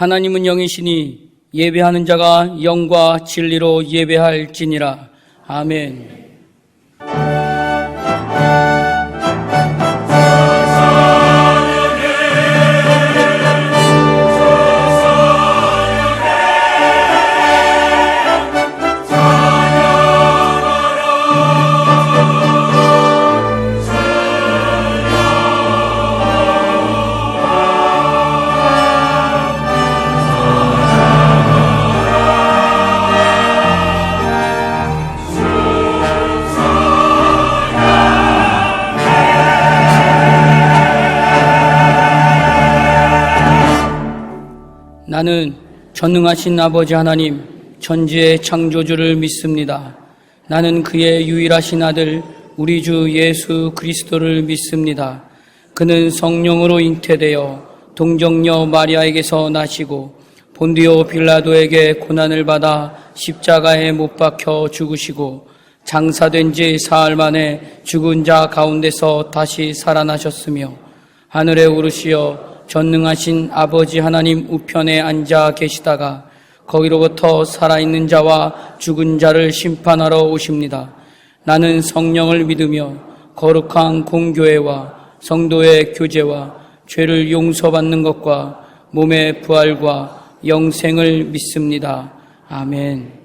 하나님은 영이시니 예배하는 자가 영과 진리로 예배할지니라. 아멘. 나는 전능하신 아버지 하나님, 천지의 창조주를 믿습니다. 나는 그의 유일하신 아들, 우리 주 예수 그리스도를 믿습니다. 그는 성령으로 잉태되어 동정녀 마리아에게서 나시고 본디오 빌라도에게 고난을 받아 십자가에 못 박혀 죽으시고 장사된 지 사흘 만에 죽은 자 가운데서 다시 살아나셨으며 하늘에 오르시어 전능하신 아버지 하나님 우편에 앉아 계시다가 거기로부터 살아있는 자와 죽은 자를 심판하러 오십니다. 나는 성령을 믿으며 거룩한 공교회와 성도의 교제와 죄를 용서받는 것과 몸의 부활과 영생을 믿습니다. 아멘.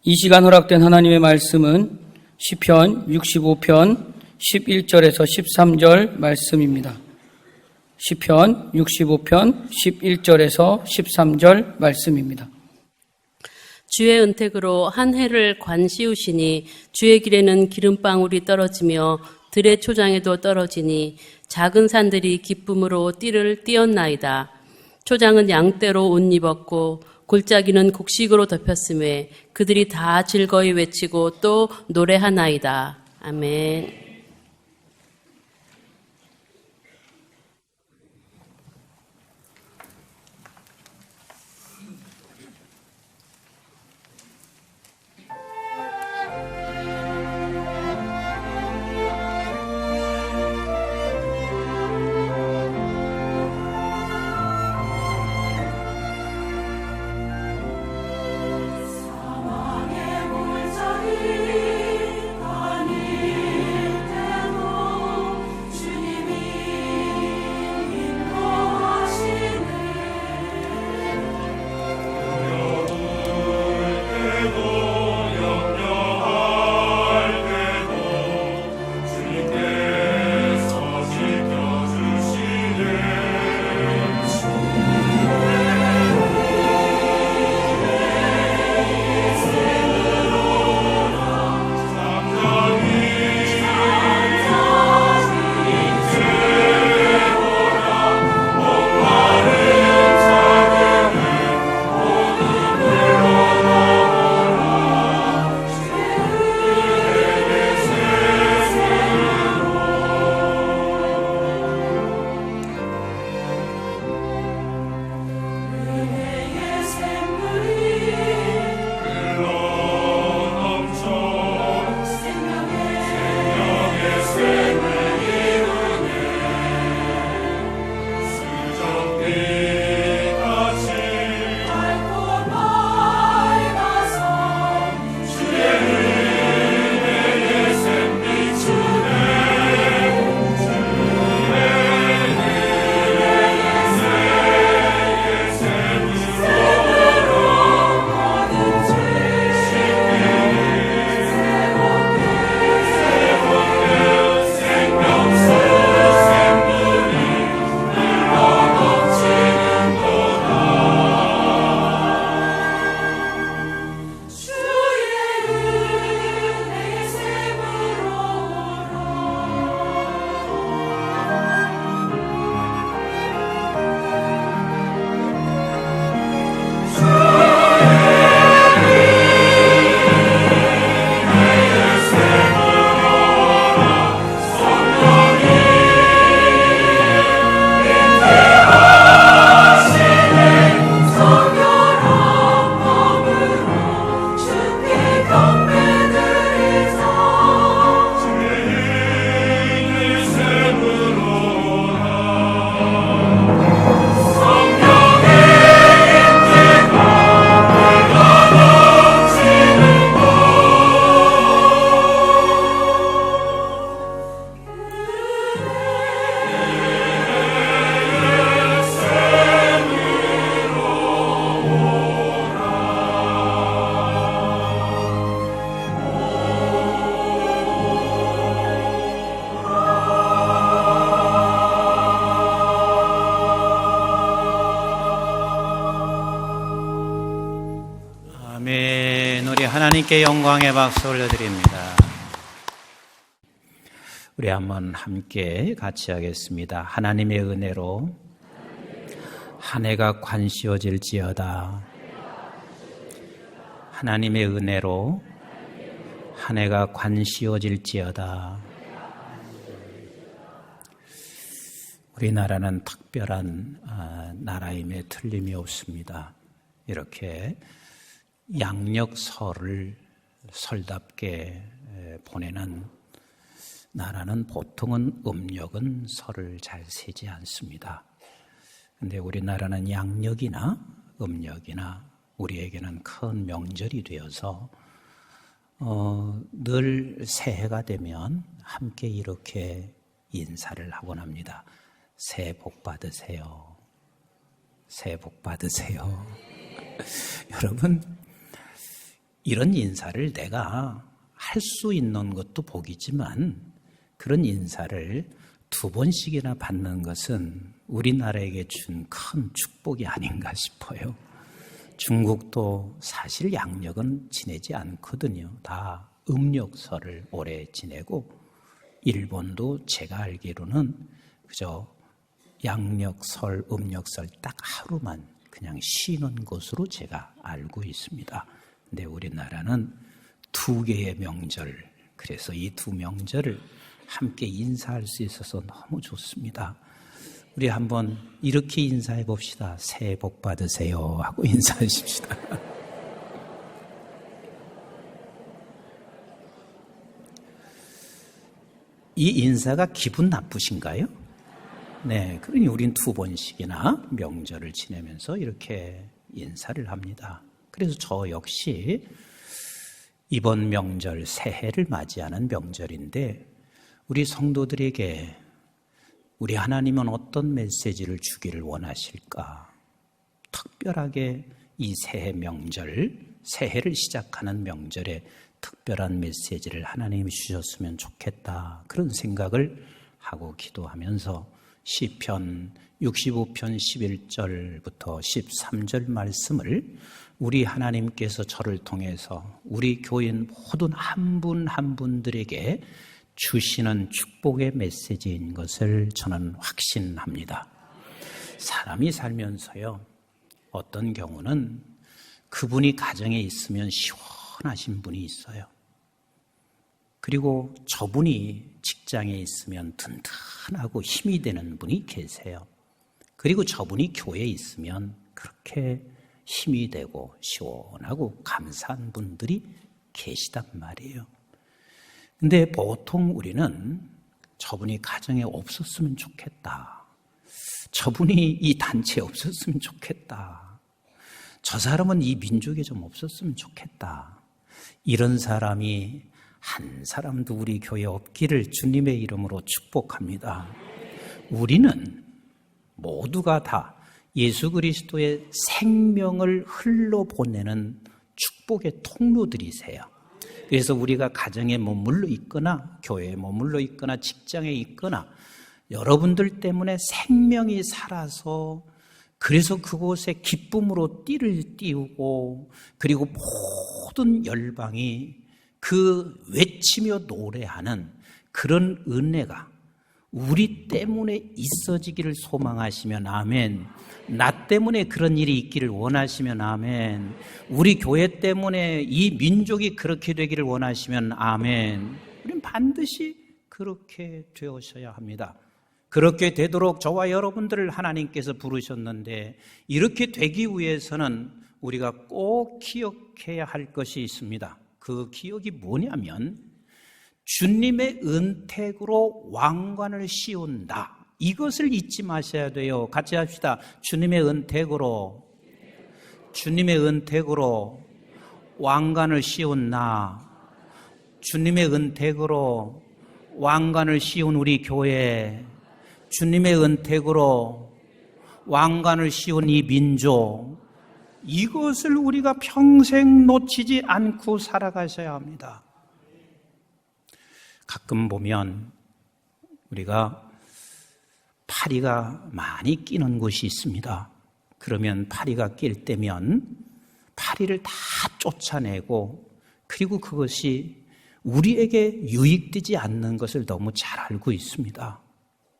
이 시간 허락된 하나님의 말씀은 시편 65편 11절에서 13절 말씀입니다. 시편 65편 11절에서 13절 말씀입니다. 주의 은택으로 한 해를 관 씌우시니 주의 길에는 기름방울이 떨어지며 들의 초장에도 떨어지니 작은 산들이 기쁨으로 띠를 띄었나이다. 초장은 양떼로 옷 입었고 골짜기는 곡식으로 덮였음에 그들이 다 즐거이 외치고 또 노래하나이다. 아멘. 하나님께 영광의 박수 올려드립니다. 우리 한번 함께 같이 하겠습니다. 하나님의 은혜로 한 해가 관씌워질지어다. 하나님의 은혜로 한 해가 관씌워질지어다. 우리나라는 특별한 나라임에 틀림이 없습니다. 이렇게 양력설을 설답게 보내는 나라는 보통은 음력은 설을 잘 세지 않습니다. 그런데 우리나라는 양력이나 음력이나 우리에게는 큰 명절이 되어서 늘 새해가 되면 함께 이렇게 인사를 하곤 합니다. 새해 복 받으세요. 새해 복 받으세요. 여러분, 이런 인사를 내가 할 수 있는 것도 복이지만 그런 인사를 2번씩이나 받는 것은 우리나라에게 준 큰 축복이 아닌가 싶어요. 중국도 사실 양력은 지내지 않거든요. 다 음력설을 오래 지내고, 일본도 제가 알기로는 그저 양력설, 음력설 딱 하루만 그냥 쉬는 것으로 제가 알고 있습니다. 근데 우리나라는 2개의 명절, 그래서 이 2 명절을 함께 인사할 수 있어서 너무 좋습니다. 우리 한번 이렇게 인사해 봅시다. 새해 복 받으세요 하고 인사하십시다. 이 인사가 기분 나쁘신가요? 네, 그러니 우린 2번씩이나 명절을 지내면서 이렇게 인사를 합니다. 그래서 저 역시 이번 명절 새해를 맞이하는 명절인데, 우리 성도들에게 우리 하나님은 어떤 메시지를 주기를 원하실까? 특별하게 이 새해 명절, 새해를 시작하는 명절에 특별한 메시지를 하나님이 주셨으면 좋겠다, 그런 생각을 하고 기도하면서 시편 65편 11절부터 13절 말씀을 우리 하나님께서 저를 통해서 우리 교인 모든 한 분 한 분들에게 주시는 축복의 메시지인 것을 저는 확신합니다. 사람이 살면서요, 어떤 경우는 그분이 가정에 있으면 시원하신 분이 있어요. 그리고 저분이 직장에 있으면 든든하고 힘이 되는 분이 계세요. 그리고 저분이 교회에 있으면 그렇게 힘이 되고 시원하고 감사한 분들이 계시단 말이에요. 근데 보통 우리는 저분이 가정에 없었으면 좋겠다, 저분이 이 단체에 없었으면 좋겠다, 저 사람은 이 민족에 좀 없었으면 좋겠다, 이런 사람이 한 사람도 우리 교회에 없기를 주님의 이름으로 축복합니다. 우리는 모두가 다 예수 그리스도의 생명을 흘러보내는 축복의 통로들이세요. 그래서 우리가 가정에 머물러 있거나 교회에 머물러 있거나 직장에 있거나 여러분들 때문에 생명이 살아서, 그래서 그곳에 기쁨으로 띠를 띄우고, 그리고 모든 열방이 그 외치며 노래하는 그런 은혜가 우리 때문에 있어지기를 소망하시면 아멘. 나 때문에 그런 일이 있기를 원하시면 아멘. 우리 교회 때문에 이 민족이 그렇게 되기를 원하시면 아멘. 우리는 반드시 그렇게 되어셔야 합니다. 그렇게 되도록 저와 여러분들을 하나님께서 부르셨는데, 이렇게 되기 위해서는 우리가 꼭 기억해야 할 것이 있습니다. 그 기억이 뭐냐면, 주님의 은택으로 왕관을 씌운다, 이것을 잊지 마셔야 돼요. 같이 합시다. 주님의 은택으로 왕관을 씌운 나, 주님의 은택으로 왕관을 씌운 우리 교회, 주님의 은택으로 왕관을 씌운 이 민족, 이것을 우리가 평생 놓치지 않고 살아가셔야 합니다. 가끔 보면 우리가 파리가 많이 끼는 곳이 있습니다. 그러면 파리가 낄 때면 파리를 다 쫓아내고, 그리고 그것이 우리에게 유익되지 않는 것을 너무 잘 알고 있습니다.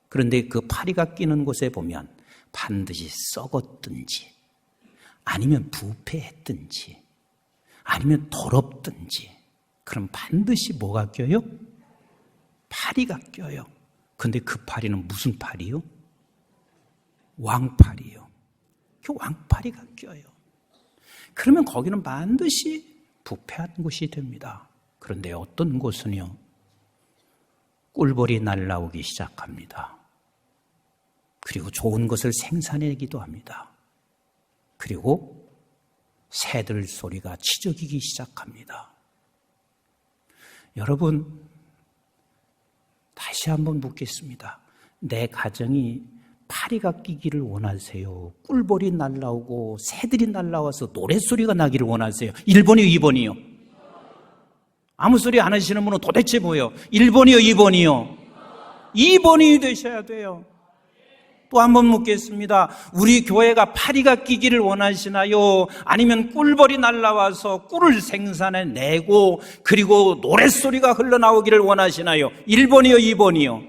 그런데 그 파리가 끼는 곳에 보면 반드시 썩었든지, 아니면 부패했든지, 아니면 더럽든지, 그럼 반드시 뭐가 껴요? 파리가 껴요. 근데 그 파리는 무슨 파리요? 왕파리요. 그 왕파리가 껴요. 그러면 거기는 반드시 부패한 곳이 됩니다. 그런데 어떤 곳은요, 꿀벌이 날아오기 시작합니다. 그리고 좋은 것을 생산하기도 합니다. 그리고 새들 소리가 치적이기 시작합니다. 여러분, 다시 한번 묻겠습니다. 내 가정이 파리가 끼기를 원하세요? 꿀벌이 날아오고 새들이 날아와서 노랫소리가 나기를 원하세요? 1번이요, 2번이요? 아무 소리 안 하시는 분은 도대체 뭐예요? 1번이요, 2번이요? 2번이 되셔야 돼요. 또 한 번 묻겠습니다. 우리 교회가 파리가 끼기를 원하시나요? 아니면 꿀벌이 날라와서 꿀을 생산해내고 그리고 노랫소리가 흘러나오기를 원하시나요? 1번이요, 2번이요?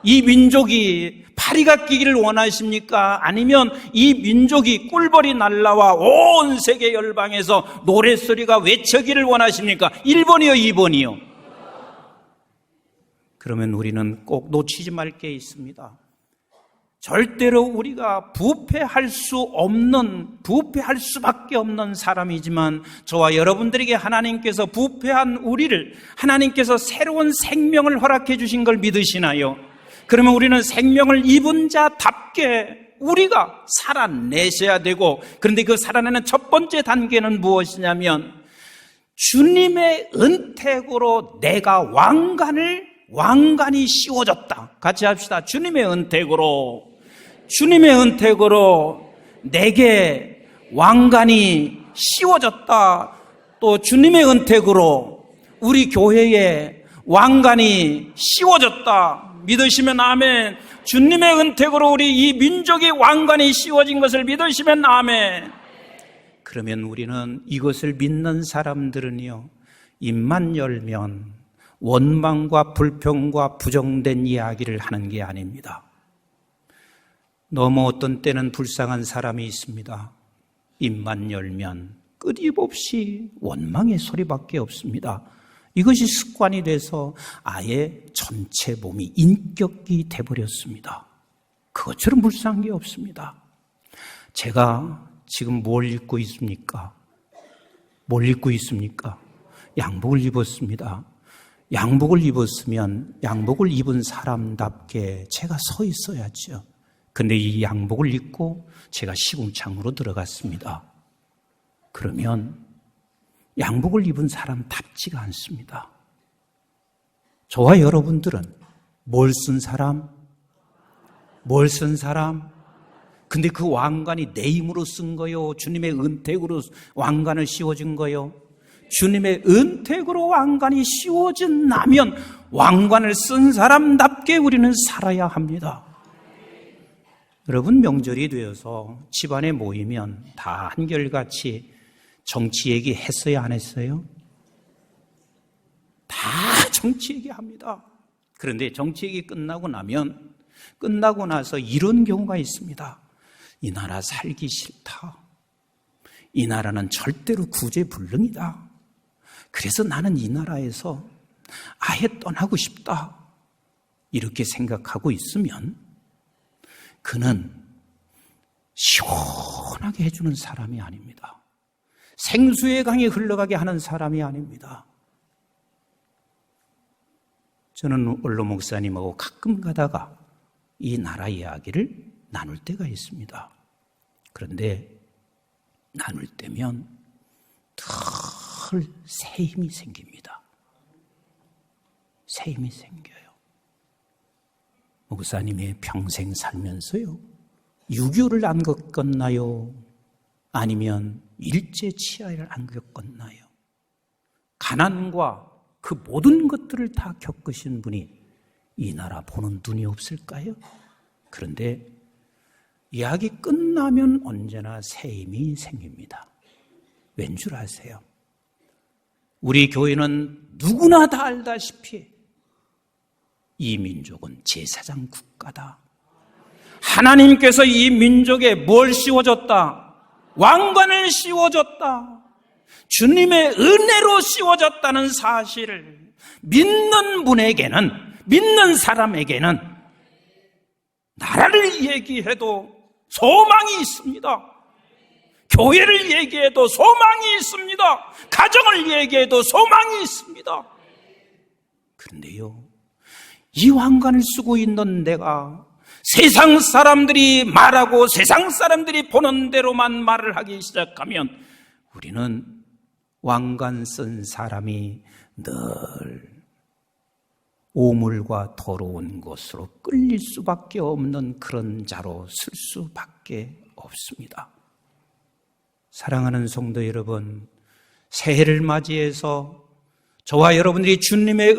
이 민족이 파리가 끼기를 원하십니까? 아니면 이 민족이 꿀벌이 날라와 온 세계 열방에서 노랫소리가 외쳐기를 원하십니까? 1번이요, 2번이요? 그러면 우리는 꼭 놓치지 말 게 있습니다. 절대로 우리가 부패할 수밖에 없는 사람이지만 저와 여러분들에게 하나님께서 부패한 우리를 하나님께서 새로운 생명을 허락해 주신 걸 믿으시나요? 그러면 우리는 생명을 입은 자답게 우리가 살아내셔야 되고, 그런데 그 살아내는 첫 번째 단계는 무엇이냐면 주님의 은택으로 내가 왕관이 씌워졌다. 같이 합시다. 주님의 은택으로 내게 왕관이 씌워졌다. 또 주님의 은택으로 우리 교회에 왕관이 씌워졌다. 믿으시면 아멘. 주님의 은택으로 우리 이 민족의 왕관이 씌워진 것을 믿으시면 아멘. 그러면 우리는 이것을 믿는 사람들은요, 입만 열면 원망과 불평과 부정된 이야기를 하는 게 아닙니다. 너무 어떤 때는 불쌍한 사람이 있습니다. 입만 열면 끊임없이 원망의 소리밖에 없습니다. 이것이 습관이 돼서 아예 전체 몸이 인격이 돼버렸습니다. 그것처럼 불쌍한 게 없습니다. 제가 지금 뭘 입고 있습니까? 양복을 입었습니다. 양복을 입었으면 양복을 입은 사람답게 제가 서 있어야죠. 근데 이 양복을 입고 제가 시궁창으로 들어갔습니다. 그러면 양복을 입은 사람답지가 않습니다. 저와 여러분들은 뭘 쓴 사람? 근데 그 왕관이 내 힘으로 쓴 거요? 주님의 은택으로 왕관을 씌워준 거요? 주님의 은택으로 왕관이 씌워진다면 왕관을 쓴 사람답게 우리는 살아야 합니다. 여러분, 명절이 되어서 집안에 모이면 다 한결같이 정치 얘기 했어요, 안 했어요? 다 정치 얘기합니다. 그런데 정치 얘기 끝나고 나서 이런 경우가 있습니다. 이 나라 살기 싫다. 이 나라는 절대로 구제불능이다. 그래서 나는 이 나라에서 아예 떠나고 싶다. 이렇게 생각하고 있으면 그는 시원하게 해주는 사람이 아닙니다. 생수의 강이 흘러가게 하는 사람이 아닙니다. 저는 원로 목사님하고 가끔 가다가 이 나라 이야기를 나눌 때가 있습니다. 그런데 나눌 때면 늘 새 힘이 생깁니다. 새 힘이 생겨요. 목사님이 평생 살면서요, 6.25를 안 겪었나요? 아니면 일제치하를 안 겪었나요? 가난과 그 모든 것들을 다 겪으신 분이 이 나라 보는 눈이 없을까요? 그런데 이야기 끝나면 언제나 새 힘이 생깁니다. 왠 줄 아세요? 우리 교회는 누구나 다 알다시피 이 민족은 제사장 국가다. 하나님께서 이 민족에 뭘 씌워줬다? 왕관을 씌워줬다. 주님의 은혜로 씌워졌다는 사실을 믿는 분에게는, 믿는 사람에게는 나라를 얘기해도 소망이 있습니다. 교회를 얘기해도 소망이 있습니다. 가정을 얘기해도 소망이 있습니다. 그런데요, 이 왕관을 쓰고 있는 내가 세상 사람들이 말하고 세상 사람들이 보는 대로만 말을 하기 시작하면 우리는 왕관 쓴 사람이 늘 오물과 더러운 것으로 끌릴 수밖에 없는 그런 자로 쓸 수밖에 없습니다. 사랑하는 성도 여러분, 새해를 맞이해서 저와 여러분들이 주님의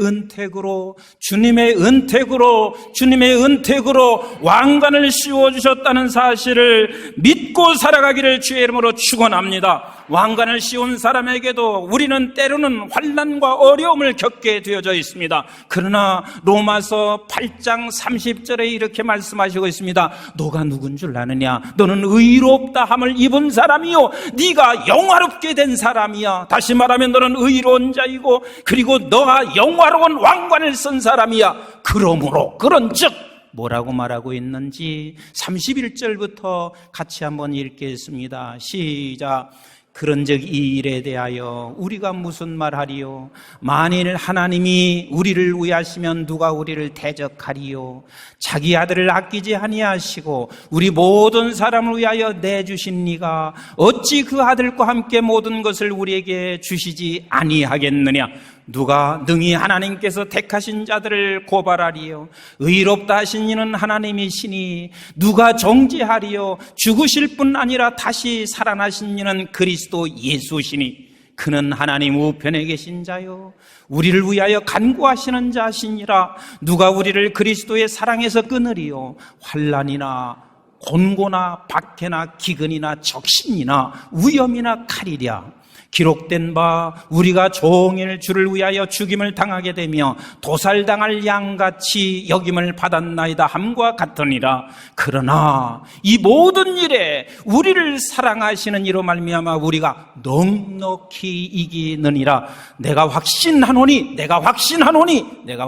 은택으로 왕관을 씌워주셨다는 사실을 믿고 살아가기를 주의 이름으로 축원합니다. 왕관을 씌운 사람에게도 우리는 때로는 환난과 어려움을 겪게 되어져 있습니다. 그러나 로마서 8장 30절에 이렇게 말씀하시고 있습니다. 너가 누군 줄 아느냐? 너는 의롭다 함을 입은 사람이요 네가 영화롭게 된 사람이야. 다시 말하면 너는 의로운 자이고 그리고 너가 영화로운 왕관을 쓴 사람이야. 그러므로 그런즉 뭐라고 말하고 있는지 31절부터 같이 한번 읽겠습니다. 시작. 그런즉 이 일에 대하여 우리가 무슨 말하리요? 만일 하나님이 우리를 위하시면 누가 우리를 대적하리요? 자기 아들을 아끼지 아니하시고 우리 모든 사람을 위하여 내주신 이가 어찌 그 아들과 함께 모든 것을 우리에게 주시지 아니하겠느냐? 누가 능히 하나님께서 택하신 자들을 고발하리요? 의롭다 하신 이는 하나님이시니 누가 정죄하리요? 죽으실 뿐 아니라 다시 살아나신 이는 그리스도 예수시니 그는 하나님 우편에 계신 자요 우리를 위하여 간구하시는 자시니라. 누가 우리를 그리스도의 사랑에서 끊으리요? 환난이나 곤고나 박해나 기근이나 적신이나 위험이나 칼이랴. 기록된 바 우리가 종일 주를 위하여 죽임을 당하게 되며 도살당할 양같이 여김을 받았나이다 함과 같으니라. 그러나 이 모든 일에 우리를 사랑하시는 이로 말미암아 우리가 넉넉히 이기느니라. 내가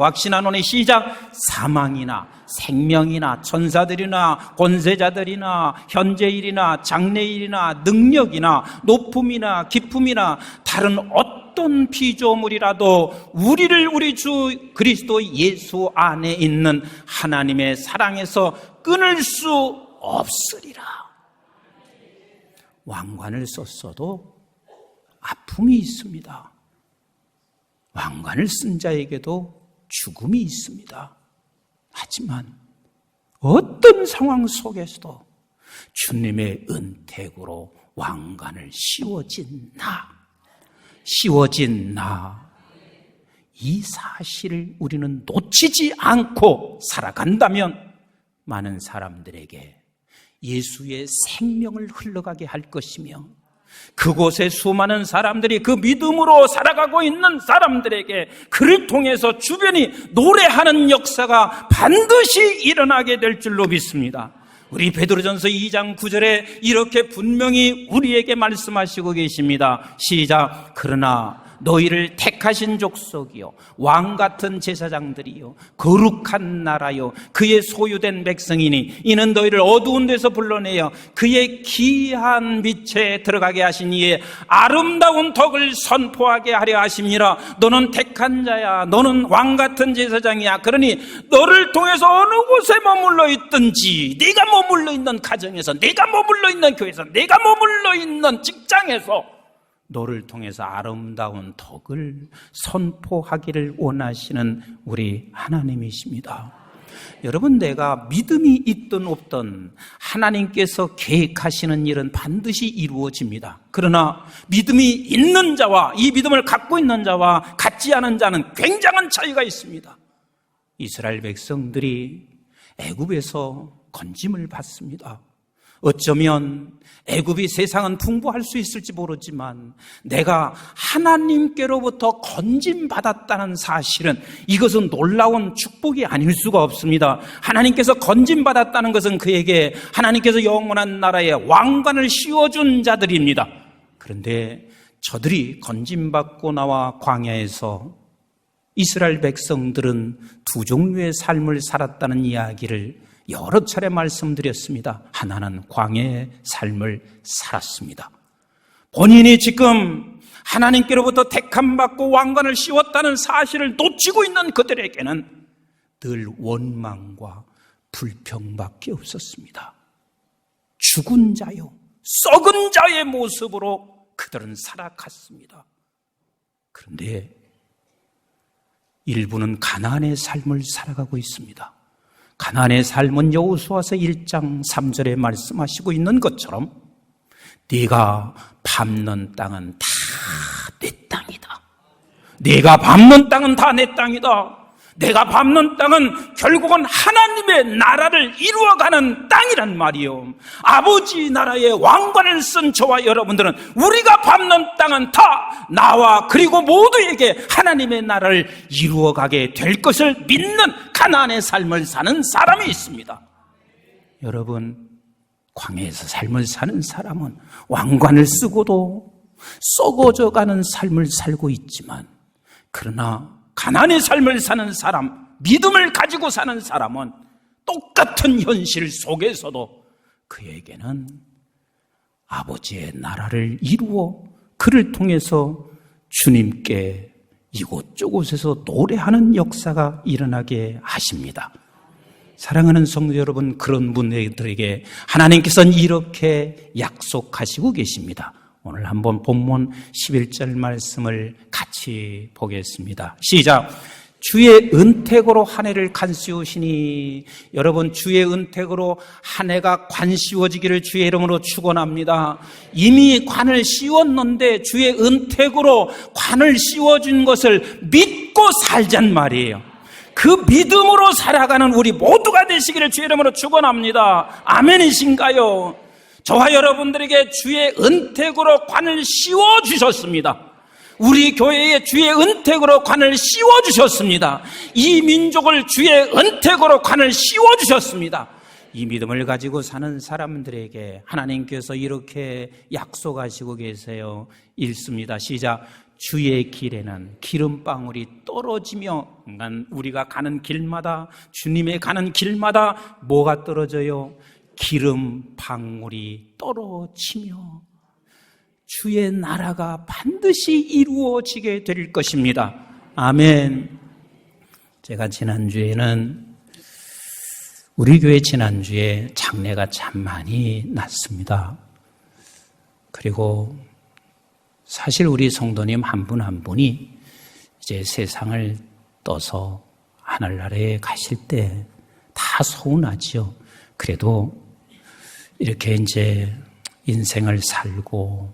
확신하노니 시작. 사망이나 생명이나 천사들이나 권세자들이나 현재일이나 장래일이나 능력이나 높음이나 기품이나 다른 어떤 피조물이라도 우리를 우리 주 그리스도 예수 안에 있는 하나님의 사랑에서 끊을 수 없으리라. 왕관을 썼어도 아픔이 있습니다. 왕관을 쓴 자에게도 죽음이 있습니다. 하지만 어떤 상황 속에서도 주님의 은택으로 왕관을 씌워진 나, 이 사실을 우리는 놓치지 않고 살아간다면 많은 사람들에게 예수의 생명을 흘러가게 할 것이며 그곳에 수많은 사람들이 그 믿음으로 살아가고 있는 사람들에게 그를 통해서 주변이 노래하는 역사가 반드시 일어나게 될 줄로 믿습니다. 우리 베드로전서 2장 9절에 이렇게 분명히 우리에게 말씀하시고 계십니다. 시작. 그러나 너희를 택하신 족속이요 왕같은 제사장들이요 거룩한 나라요 그의 소유된 백성이니 이는 너희를 어두운 데서 불러내어 그의 귀한 빛에 들어가게 하신 이의 아름다운 덕을 선포하게 하려 하심이라. 너는 택한 자야. 너는 왕같은 제사장이야. 그러니 너를 통해서 어느 곳에 머물러 있든지, 네가 머물러 있는 가정에서, 네가 머물러 있는 교회에서, 네가 머물러 있는 직장에서 너를 통해서 아름다운 덕을 선포하기를 원하시는 우리 하나님이십니다. 여러분, 내가 믿음이 있든 없든 하나님께서 계획하시는 일은 반드시 이루어집니다. 그러나 믿음이 있는 자와 이 믿음을 갖고 있는 자와 갖지 않은 자는 굉장한 차이가 있습니다. 이스라엘 백성들이 애굽에서 건짐을 받습니다. 어쩌면 애굽이 세상은 풍부할 수 있을지 모르지만 내가 하나님께로부터 건짐받았다는 사실은 이것은 놀라운 축복이 아닐 수가 없습니다. 하나님께서 건짐받았다는 것은 그에게 하나님께서 영원한 나라의 왕관을 씌워준 자들입니다. 그런데 저들이 건짐받고 나와 광야에서 이스라엘 백성들은 두 종류의 삶을 살았다는 이야기를 여러 차례 말씀드렸습니다. 하나는 광야의 삶을 살았습니다. 본인이 지금 하나님께로부터 택함받고 왕관을 씌웠다는 사실을 놓치고 있는 그들에게는 늘 원망과 불평밖에 없었습니다. 죽은 자요, 썩은 자의 모습으로 그들은 살아갔습니다. 그런데 일부는 가나안의 삶을 살아가고 있습니다. 가나안의 삶은 여호수아서 1장 3절에 말씀하시고 있는 것처럼 네가 밟는 땅은 다 내 땅이다. 내가 밟는 땅은 다 내 땅이다. 내가 밟는 땅은 결국은 하나님의 나라를 이루어가는 땅이란 말이요. 아버지 나라의 왕관을 쓴 저와 여러분들은 우리가 밟는 땅은 다 나와 그리고 모두에게 하나님의 나라를 이루어가게 될 것을 믿는 가나안의 삶을 사는 사람이 있습니다. 여러분, 광야에서 삶을 사는 사람은 왕관을 쓰고도 썩어져가는 삶을 살고 있지만, 그러나 가나안의 삶을 사는 사람, 믿음을 가지고 사는 사람은 똑같은 현실 속에서도 그에게는 아버지의 나라를 이루어 그를 통해서 주님께 이곳저곳에서 노래하는 역사가 일어나게 하십니다. 사랑하는 성도 여러분, 그런 분들에게 하나님께서는 이렇게 약속하시고 계십니다. 오늘 한번 본문 11절 말씀을 같이 보겠습니다. 시작. 주의 은택으로 한 해를 관씌우시니. 여러분, 주의 은택으로 한 해가 관씌워지기를 주의 이름으로 축원합니다. 이미 관을 씌웠는데 주의 은택으로 관을 씌워준 것을 믿고 살잔 말이에요. 그 믿음으로 살아가는 우리 모두가 되시기를 주의 이름으로 축원합니다. 아멘이신가요? 저와 여러분들에게 주의 은택으로 관을 씌워주셨습니다. 우리 교회에 주의 은택으로 관을 씌워주셨습니다. 이 민족을 주의 은택으로 관을 씌워주셨습니다. 이 믿음을 가지고 사는 사람들에게 하나님께서 이렇게 약속하시고 계세요. 읽습니다. 시작. 주의 길에는 기름방울이 떨어지며, 우리가 가는 길마다, 주님의 가는 길마다 뭐가 떨어져요? 기름 방울이 떨어지며 주의 나라가 반드시 이루어지게 될 것입니다. 아멘. 제가 지난주에는 우리 교회 지난주에 장례가 참 많이 났습니다. 그리고 사실 우리 성도님 한 분 한 분이 이제 세상을 떠서 하늘나라에 가실 때 다 서운하지요. 그래도 이렇게 이제 인생을 살고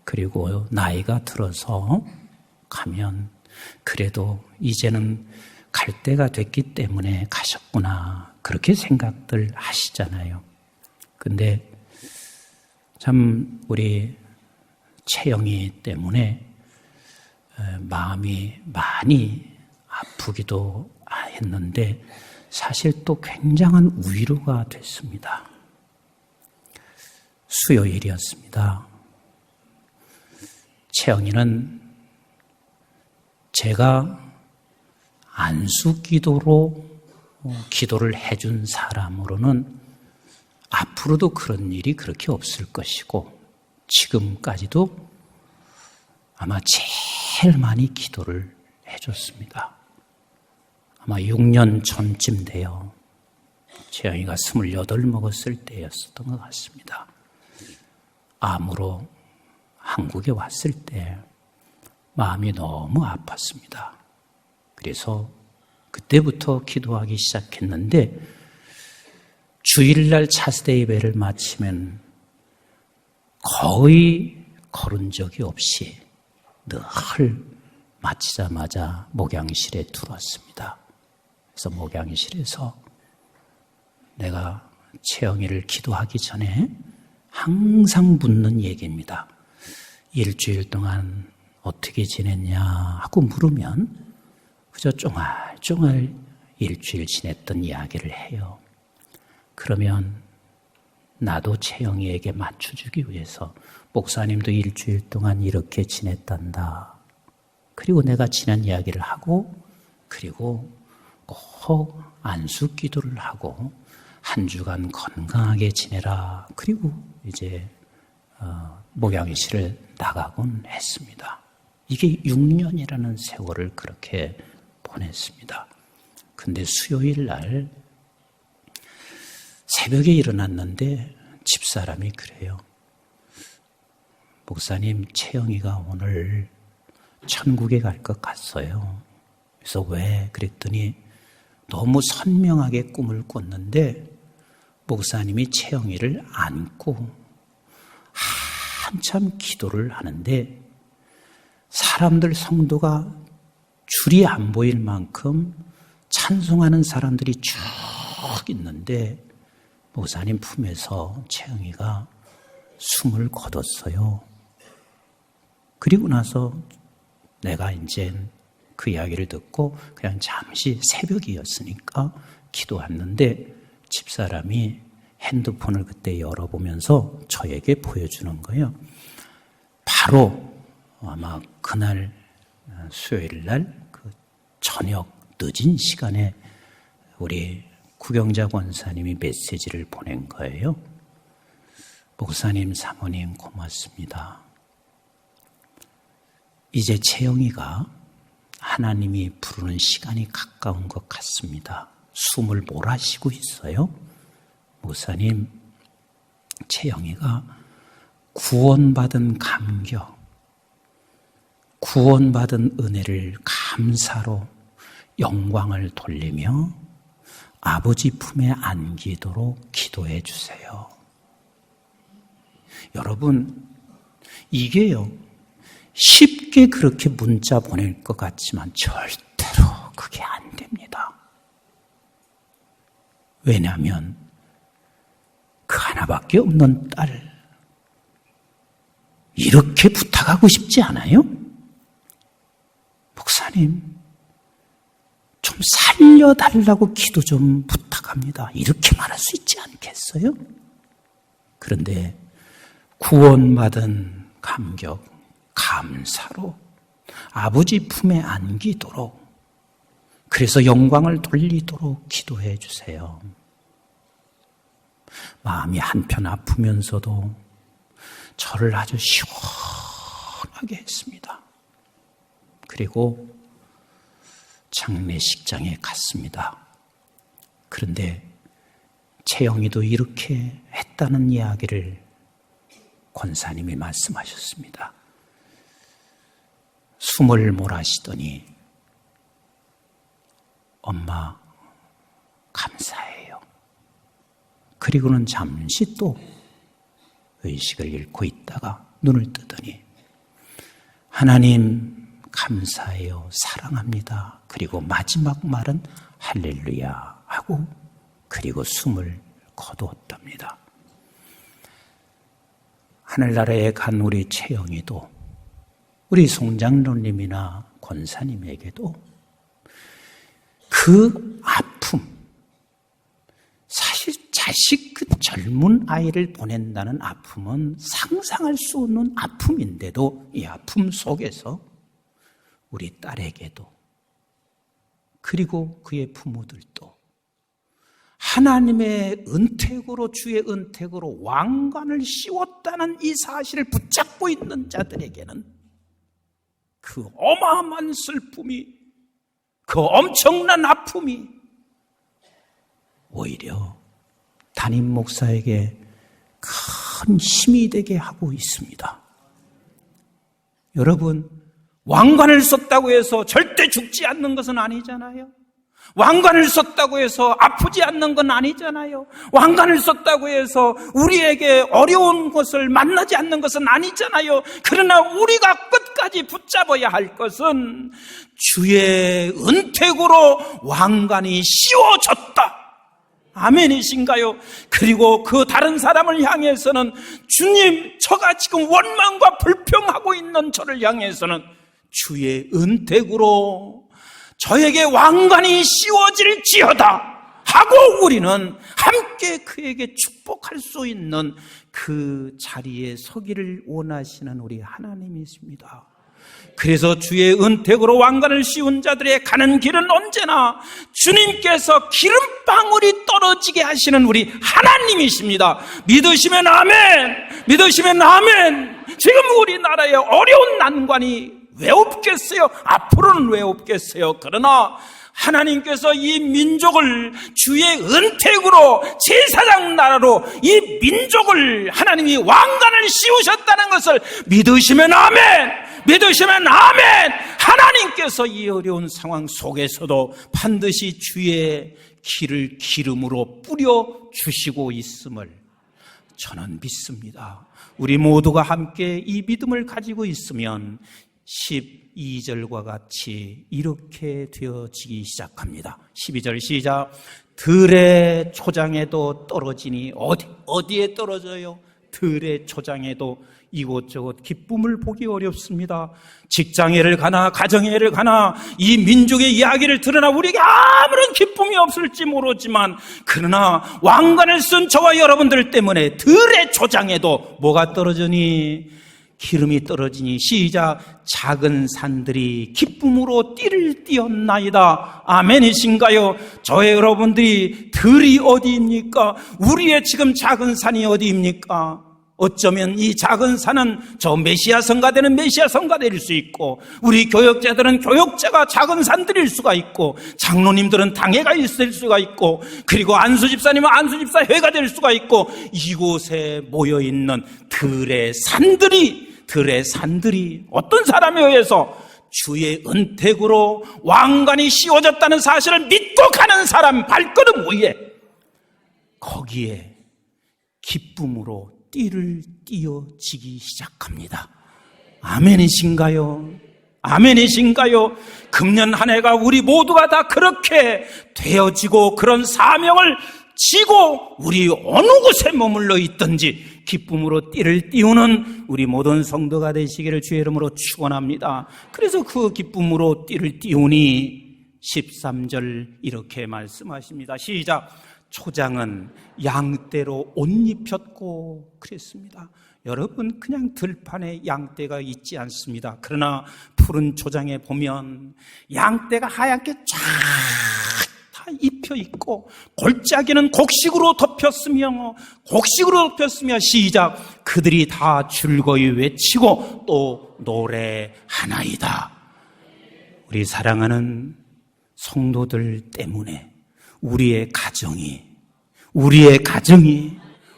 그리고 나이가 들어서 가면 그래도 이제는 갈 때가 됐기 때문에 가셨구나, 그렇게 생각들 하시잖아요. 근데 참 우리 채영이 때문에 마음이 많이 아프기도 했는데 사실 또 굉장한 위로가 됐습니다. 수요일이었습니다. 채영이는 제가 안수 기도로 기도를 해준 사람으로는 앞으로도 그런 일이 그렇게 없을 것이고, 지금까지도 아마 제일 많이 기도를 해줬습니다. 아마 6년 전쯤 돼요. 채영이가 28 먹었을 때였었던 것 같습니다. 암으로 한국에 왔을 때 마음이 너무 아팠습니다. 그래서 그때부터 기도하기 시작했는데, 주일날 차스대 예배를 마치면 거의 걸은 적이 없이 늘 마치자마자 목양실에 들어왔습니다. 그래서 목양실에서 내가 채영이를 기도하기 전에 항상 묻는 얘기입니다. 일주일 동안 어떻게 지냈냐 하고 물으면 그저 쫑알쫑알 일주일 지냈던 이야기를 해요. 그러면 나도 채영이에게 맞춰주기 위해서 목사님도 일주일 동안 이렇게 지냈단다. 그리고 내가 지난 이야기를 하고, 그리고 꼭 안수 기도를 하고 한 주간 건강하게 지내라. 그리고 이제 목양실을 나가곤 했습니다. 이게 6년이라는 세월을 그렇게 보냈습니다. 근데 수요일 날 새벽에 일어났는데 집사람이 그래요. 목사님, 채영이가 오늘 천국에 갈 것 같아요. 그래서 왜? 그랬더니 너무 선명하게 꿈을 꿨는데 목사님이 채영이를 안고 한참 기도를 하는데 사람들 성도가 줄이 안 보일 만큼 찬송하는 사람들이 쭉 있는데 목사님 품에서 채영이가 숨을 거뒀어요. 그리고 나서 내가 이제 그 이야기를 듣고 그냥 잠시 새벽이었으니까 기도했는데 집사람이 핸드폰을 그때 열어보면서 저에게 보여주는 거예요. 바로 아마 그날 수요일 날 그 저녁 늦은 시간에 우리 구경자 권사님이 메시지를 보낸 거예요. 목사님, 사모님 고맙습니다. 이제 채영이가 하나님이 부르는 시간이 가까운 것 같습니다. 숨을 몰아쉬고 있어요. 목사님, 채영이가 구원받은 감격, 구원받은 은혜를 감사로 영광을 돌리며 아버지 품에 안기도록 기도해 주세요. 여러분, 이게요, 쉽게 그렇게 문자 보낼 것 같지만 절대로 그게 안 됩니다. 왜냐하면 그 하나밖에 없는 딸, 이렇게 부탁하고 싶지 않아요? 목사님, 좀 살려달라고 기도 좀 부탁합니다. 이렇게 말할 수 있지 않겠어요? 그런데 구원받은 감격, 감사로 아버지 품에 안기도록, 그래서 영광을 돌리도록 기도해 주세요. 마음이 한편 아프면서도 저를 아주 시원하게 했습니다. 그리고 장례식장에 갔습니다. 그런데 채영이도 이렇게 했다는 이야기를 권사님이 말씀하셨습니다. 숨을 몰아쉬더니 엄마 감사해요. 그리고는 잠시 또 의식을 잃고 있다가 눈을 뜨더니 하나님 감사해요. 사랑합니다. 그리고 마지막 말은 할렐루야 하고 그리고 숨을 거두었답니다. 하늘나라에 간 우리 채영이도 우리 송장로님이나 권사님에게도 그 아픔, 사실 자식 그 젊은 아이를 보낸다는 아픔은 상상할 수 없는 아픔인데도 이 아픔 속에서 우리 딸에게도 그리고 그의 부모들도 하나님의 은택으로, 주의 은택으로 왕관을 씌웠다는 이 사실을 붙잡고 있는 자들에게는 그 어마어마한 슬픔이, 그 엄청난 아픔이 오히려 담임 목사에게 큰 힘이 되게 하고 있습니다. 여러분, 왕관을 썼다고 해서 절대 죽지 않는 것은 아니잖아요. 왕관을 썼다고 해서 아프지 않는 건 아니잖아요. 왕관을 썼다고 해서 우리에게 어려운 것을 만나지 않는 것은 아니잖아요. 그러나 우리가 끝까지 붙잡아야 할 것은 주의 은택으로 왕관이 씌워졌다. 아멘이신가요? 그리고 그 다른 사람을 향해서는 주님, 저가 지금 원망과 불평하고 있는 저를 향해서는 주의 은택으로 저에게 왕관이 씌워질지어다 하고 우리는 함께 그에게 축복할 수 있는 그 자리에 서기를 원하시는 우리 하나님이십니다. 그래서 주의 은택으로 왕관을 씌운 자들의 가는 길은 언제나 주님께서 기름방울이 떨어지게 하시는 우리 하나님이십니다. 믿으시면 아멘, 믿으시면 아멘. 지금 우리나라에 어려운 난관이 왜 없겠어요? 앞으로는 왜 없겠어요? 그러나 하나님께서 이 민족을 주의 은택으로, 제사장 나라로 이 민족을 하나님이 왕관을 씌우셨다는 것을 믿으시면 아멘, 믿으시면 아멘. 하나님께서 이 어려운 상황 속에서도 반드시 주의 길을 기름으로 뿌려 주시고 있음을 저는 믿습니다. 우리 모두가 함께 이 믿음을 가지고 있으면 12절과 같이 이렇게 되어지기 시작합니다. 12절 시작. 들의 초장에도 떨어지니 어디에 떨어져요? 들의 초장에도 이곳저곳 기쁨을 보기 어렵습니다. 직장에를 가나 가정에를 가나 이 민족의 이야기를 들으나 우리에게 아무런 기쁨이 없을지 모르지만 그러나 왕관을 쓴 저와 여러분들 때문에 들의 초장에도 뭐가 떨어지니? 기름이 떨어지니 시작. 작은 산들이 기쁨으로 띠를 띄었나이다. 아멘이신가요? 저의 여러분들이 들이 어디입니까? 우리의 지금 작은 산이 어디입니까? 어쩌면 이 작은 산은 저 메시아 성가대는 메시아 성가대일 수 있고, 우리 교역자들은 교역자가 작은 산들일 수가 있고, 장로님들은 당회가 있을 수가 있고, 그리고 안수집사님은 안수집사회가 될 수가 있고, 이곳에 모여있는 들의 산들이 어떤 사람에 의해서 주의 은택으로 왕관이 씌워졌다는 사실을 믿고 가는 사람 발걸음 위에 거기에 기쁨으로 띠를 띄어지기 시작합니다. 아멘이신가요? 아멘이신가요? 금년 한 해가 우리 모두가 다 그렇게 되어지고 그런 사명을 지고 우리 어느 곳에 머물러 있든지 기쁨으로 띠를 띄우는 우리 모든 성도가 되시기를 주의 이름으로 축원합니다. 그래서 그 기쁨으로 띠를 띄우니 13절 이렇게 말씀하십니다. 시작. 초장은 양떼로 옷 입혔고 그랬습니다. 여러분, 그냥 들판에 양떼가 있지 않습니다. 그러나 푸른 초장에 보면 양떼가 하얗게 쫙 다 입혀 있고 골짜기는 곡식으로 덮였으며 시작. 그들이 다 즐거이 외치고 또 노래하나이다. 우리 사랑하는 성도들 때문에 우리의 가정이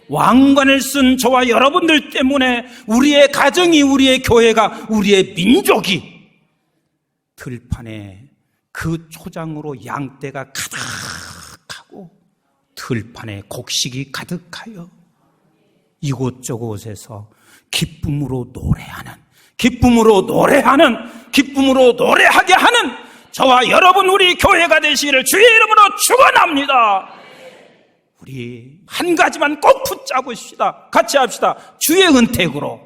왕관을 쓴 저와 여러분들 때문에 우리의 가정이, 우리의 교회가, 우리의 민족이 들판에 그 초장으로 양떼가 가득하고 들판에 곡식이 가득하여 이곳저곳에서 기쁨으로 노래하게 하는 저와 여러분, 우리 교회가 되시기를 주의 이름으로 축원합니다. 우리 한 가지만 꼭 붙잡으십시다. 같이 합시다. 주의 은택으로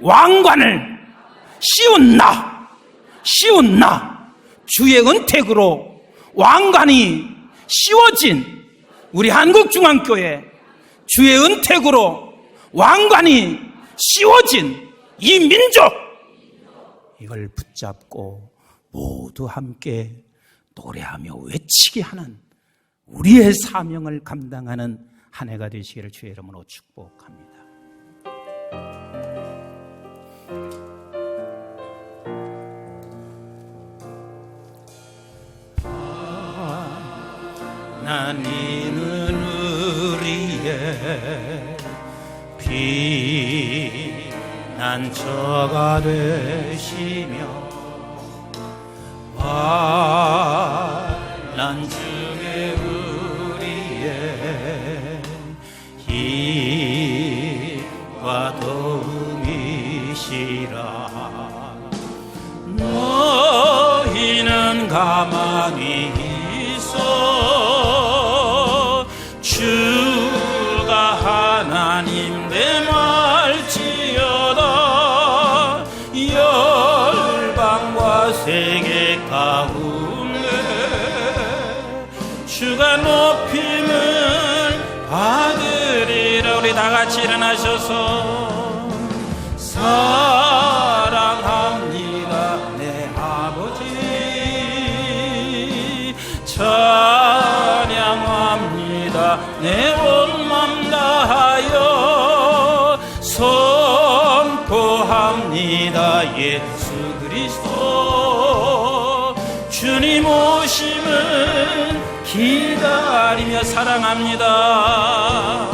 왕관을 씌운 나, 주의 은택으로 왕관이 씌워진 우리 한국중앙교회, 주의 은택으로 왕관이 씌워진 이 민족, 이걸 붙잡고 모두 함께 노래하며 외치게 하는 우리의 사명을 감당하는 한 해가 되시기를 주의 이름으로 축복합니다. 하나님은 우리의 피난처가 되시며 환난 중에 우리의 힘과 도움이시라. 너희는 가만히 있어 주가 하나님 됨할지어다. 열방과 세계 가운데 주가 높임을 받으리라. 우리 다 같이 일어나셔서 사랑합니다 내 아버지, 찬양합니다 내 온 맘 다하여, 선포합니다 예수 그리스도. 주님 오심은 기다리며 사랑합니다.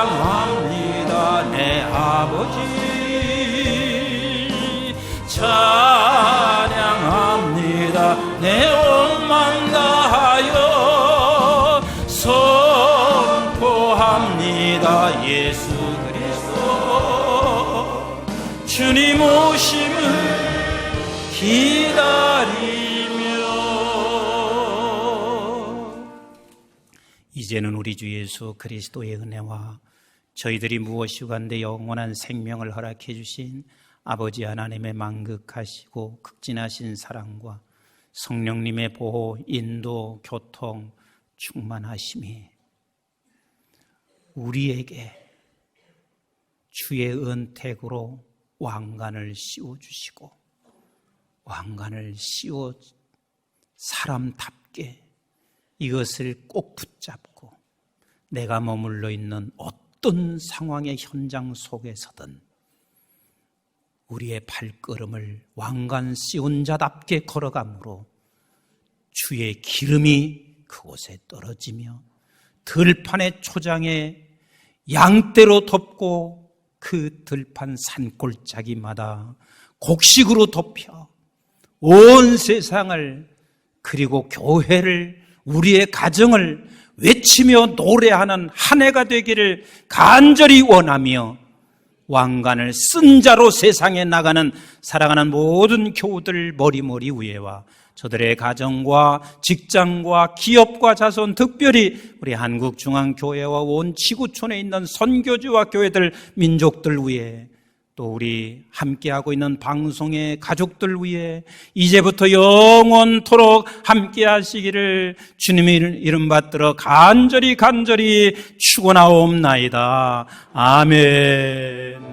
사랑합니다 내 아버지, 찬양합니다 내 온 맘 다하여, 선포합니다 예수 그리스도. 오심을 기다리며 이제는 우리 주 예수 그리스도의 은혜와 저희들이 무엇이간데 영원한 생명을 허락해 주신 아버지 하나님의 만극하시고 극진하신 사랑과 성령님의 보호, 인도, 교통, 충만하심이 우리에게 주의 은택으로 왕관을 씌워주시고 왕관을 씌워 사람답게 이것을 꼭 붙잡고 내가 머물러 있는 어떤 상황의 현장 속에서든 우리의 발걸음을 왕관 씌운 자답게 걸어가므로 주의 기름이 그곳에 떨어지며 들판의 초장에 양떼로 덮고 그 들판 산골짜기마다 곡식으로 덮여 온 세상을 그리고 교회를 우리의 가정을 외치며 노래하는 한 해가 되기를 간절히 원하며 왕관을 쓴 자로 세상에 나가는 사랑하는 모든 교우들 머리머리 위에와 저들의 가정과 직장과 기업과 자손, 특별히 우리 한국중앙교회와 온 지구촌에 있는 선교지와 교회들, 민족들 위에 또 우리 함께하고 있는 방송의 가족들 위에 이제부터 영원토록 함께하시기를 주님의 이름 받들어 간절히 축원하옵나이다. 아멘.